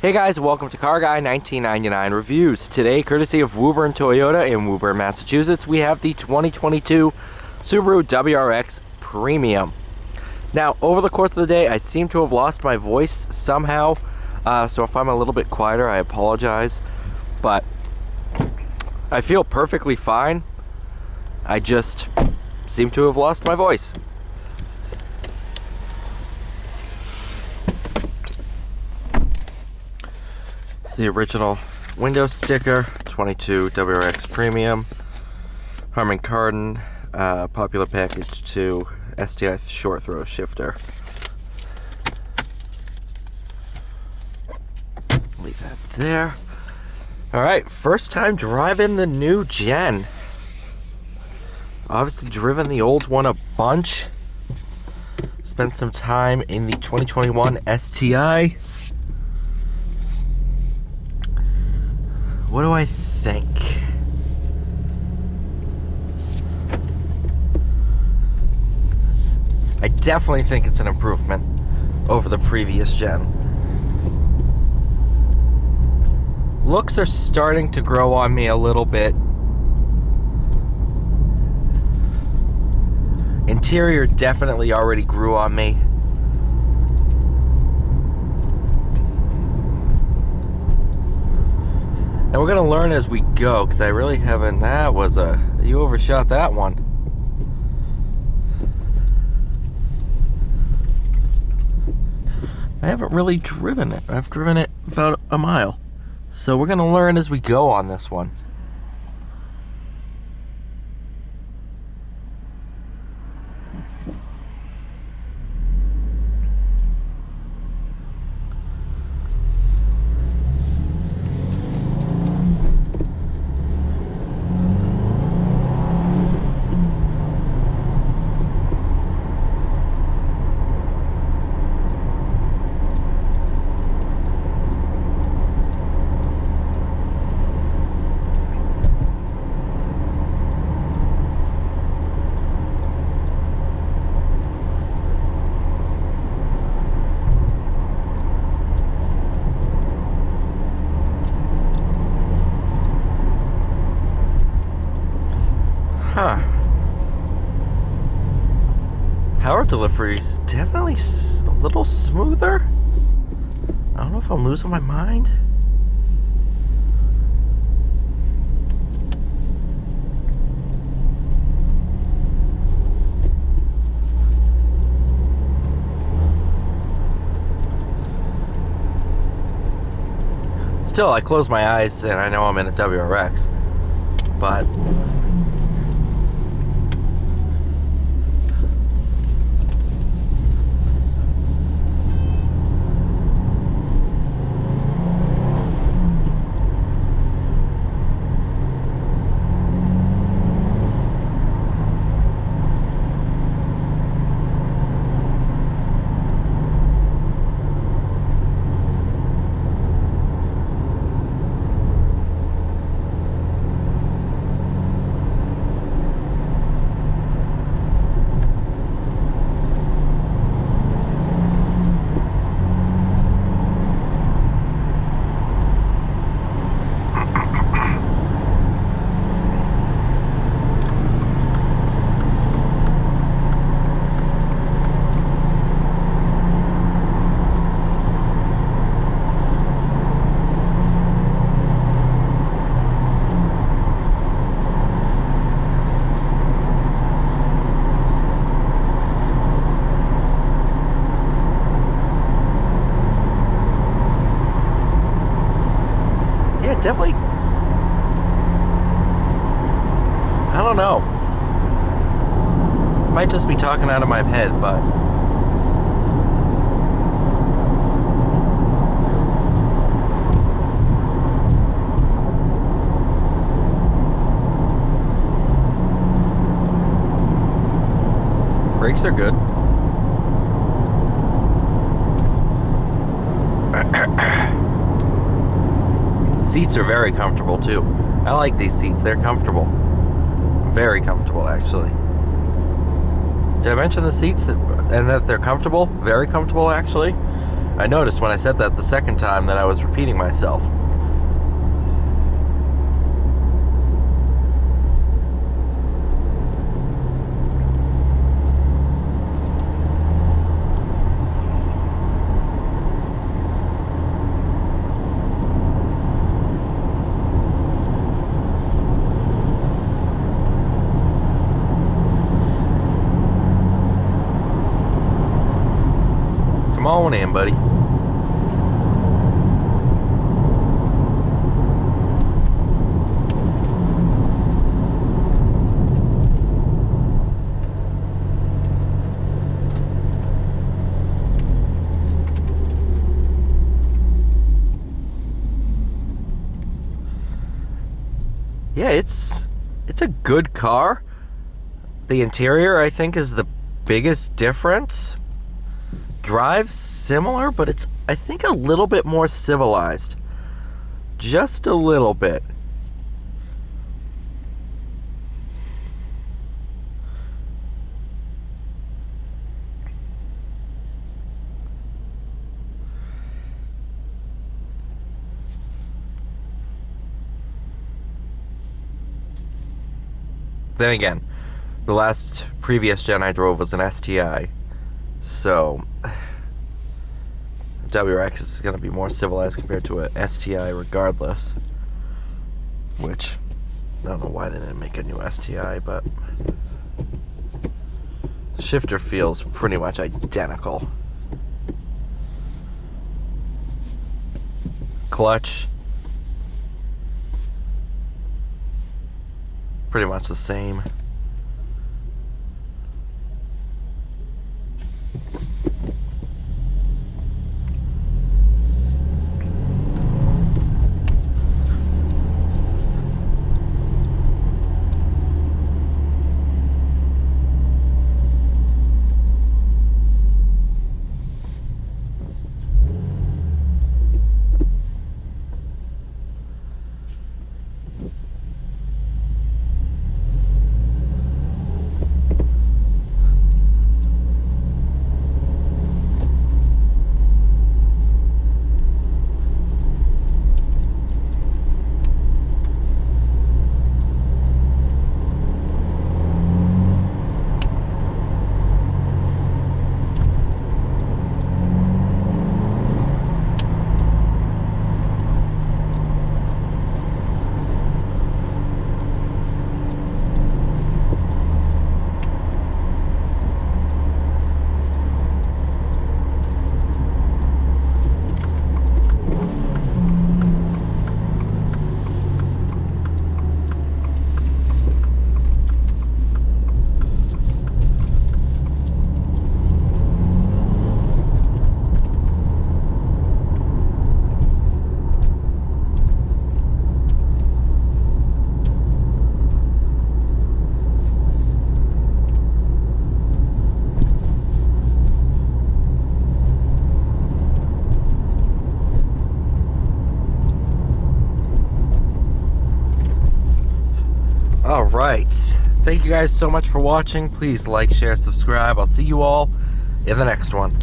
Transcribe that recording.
Hey guys, welcome to Car Guy 1999 Reviews. Today, courtesy of Woburn Toyota in Woburn, Massachusetts, we have the 2022 Subaru WRX Premium. Now, over the course of the day, I seem to have lost my voice somehow, so if I'm a little bit quieter, I apologize, but I feel perfectly fine. I just seem to have lost my voice. The original window sticker, 22 WRX Premium, Harman Kardon, popular package 2, STI short throw shifter. Leave that there. Alright, first time driving the new gen. Obviously driven the old one a bunch. Spent some time in the 2021 STI. What do I think? I definitely think it's an improvement over the previous gen. Looks are starting to grow on me a little bit. Interior definitely already grew on me. And we're going to learn as we go, because I really haven't... You overshot that one. I haven't really driven it. I've driven it about a mile. So we're going to learn as we go on this one. Power delivery is definitely a little smoother. I don't know if I'm losing my mind. Still, I close my eyes and I know I'm in a WRX, but definitely, I don't know. Might just be talking out of my head, but brakes are good. Seats are very comfortable too. I like these seats, they're comfortable. Very comfortable, actually. Did I mention the seats and that they're comfortable? Very comfortable, actually. I noticed when I said that the second time that I was repeating myself. Come on in, buddy. Yeah, it's a good car. The interior, I think, is the biggest difference. Drives similar, but it's, I think, a little bit more civilized. Just a little bit. Then again, the last previous gen I drove was an STI, so WRX is going to be more civilized compared to a STI regardless, which I don't know why they didn't make a new STI, but shifter feels pretty much identical. Clutch, pretty much the same. Alright, thank you guys so much for watching. Please like, share, subscribe. I'll see you all in the next one.